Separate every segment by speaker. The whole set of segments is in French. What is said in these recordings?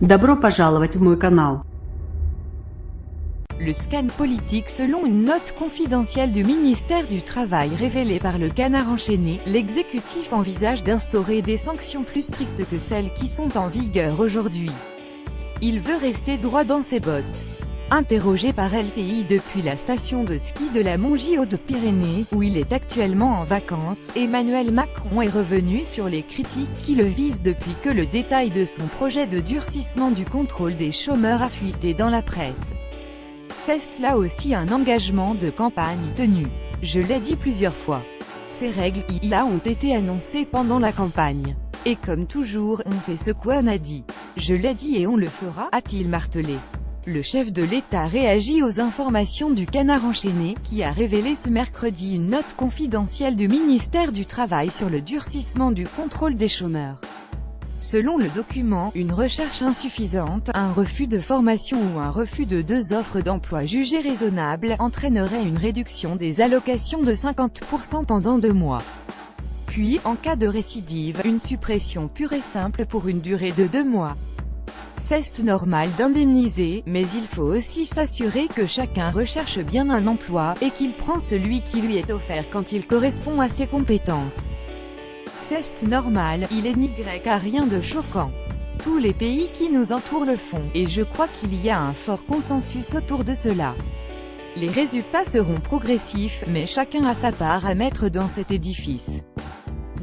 Speaker 1: Добро пожаловать в мой канал.
Speaker 2: Le scan politique. Selon une note confidentielle du ministère du Travail révélée par le Canard enchaîné, l'exécutif envisage d'instaurer des sanctions plus strictes que celles qui sont en vigueur aujourd'hui. Il veut rester droit dans ses bottes. Interrogé par LCI depuis la station de ski de la Montgie Hautes-Pyrénées, où il est actuellement en vacances, Emmanuel Macron est revenu sur les critiques qui le visent depuis que le détail de son projet de durcissement du contrôle des chômeurs a fuité dans la presse. C'est là aussi un engagement de campagne tenu. Je l'ai dit plusieurs fois. Ces règles IA ont été annoncées pendant la campagne. Et comme toujours, on fait ce qu'on a dit. Je l'ai dit et on le fera, a-t-il martelé. Le chef de l'État réagit aux informations du Canard enchaîné, qui a révélé ce mercredi une note confidentielle du ministère du Travail sur le durcissement du contrôle des chômeurs. Selon le document, une recherche insuffisante, un refus de formation ou un refus de 2 offres d'emploi jugées raisonnables entraînerait une réduction des allocations de 50% pendant 2 mois. Puis, en cas de récidive, une suppression pure et simple pour une durée de 2 mois. C'est normal d'indemniser, mais il faut aussi s'assurer que chacun recherche bien un emploi, et qu'il prend celui qui lui est offert quand il correspond à ses compétences. C'est normal, il est n'y a rien de choquant. Tous les pays qui nous entourent le font, et je crois qu'il y a un fort consensus autour de cela. Les résultats seront progressifs, mais chacun a sa part à mettre dans cet édifice.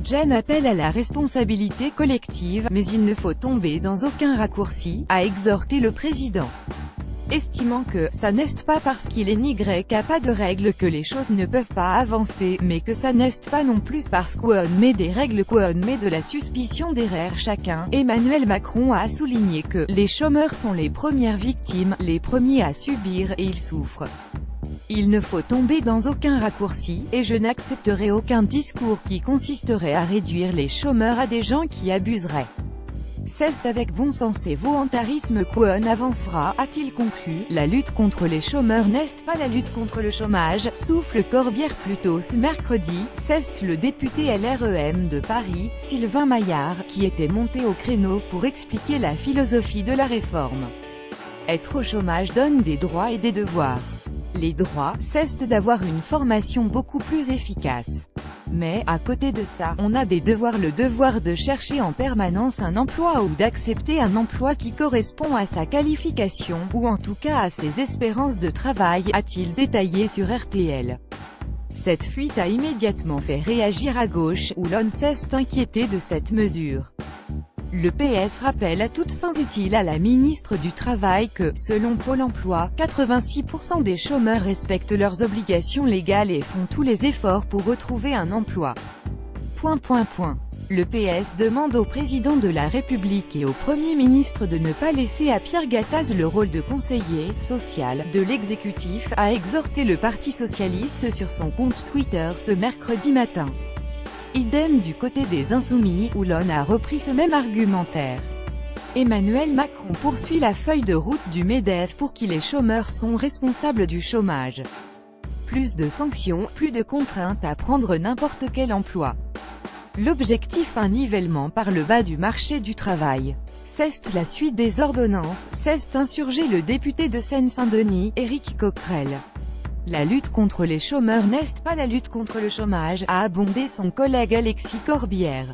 Speaker 2: Jen appelle à la responsabilité collective, mais il ne faut tomber dans aucun raccourci, a exhorté le président. Estimant que ça n'est pas parce qu'il est n'y a pas de règles que les choses ne peuvent pas avancer, mais que ça n'est pas non plus parce qu'on met des règles qu'on met de la suspicion derrière chacun, Emmanuel Macron a souligné que les chômeurs sont les premières victimes, les premiers à subir, et ils souffrent. Il ne faut tomber dans aucun raccourci, et je n'accepterai aucun discours qui consisterait à réduire les chômeurs à des gens qui abuseraient. C'est avec bon sens et volontarisme qu'on avancera, a-t-il conclu. La lutte contre les chômeurs n'est pas la lutte contre le chômage, souffle Corbière plus tôt ce mercredi. C'est le député LREM de Paris, Sylvain Maillard, qui était monté au créneau pour expliquer la philosophie de la réforme. Être au chômage donne des droits et des devoirs. Les droits, c'est d'avoir une formation beaucoup plus efficace. Mais, à côté de ça, on a des devoirs, le devoir de chercher en permanence un emploi ou d'accepter un emploi qui correspond à sa qualification, ou en tout cas à ses espérances de travail, a-t-il détaillé sur RTL. Cette fuite a immédiatement fait réagir à gauche, où l'on s'est inquiété de cette mesure. Le PS rappelle à toutes fins utiles à la ministre du Travail que, selon Pôle emploi, 86% des chômeurs respectent leurs obligations légales et font tous les efforts pour retrouver un emploi. Le PS demande au président de la République et au Premier ministre de ne pas laisser à Pierre Gattaz le rôle de conseiller social de l'exécutif, a exhorté le Parti socialiste sur son compte Twitter ce mercredi matin. Idem du côté des Insoumis, où l'on a repris ce même argumentaire. Emmanuel Macron poursuit la feuille de route du MEDEF pour qui les chômeurs sont responsables du chômage. Plus de sanctions, plus de contraintes à prendre n'importe quel emploi. L'objectif, un nivellement par le bas du marché du travail. C'est la suite des ordonnances, c'est insurgé le député de Seine-Saint-Denis, Éric Coquerel. La lutte contre les chômeurs n'est pas la lutte contre le chômage, a abondé son collègue Alexis Corbière.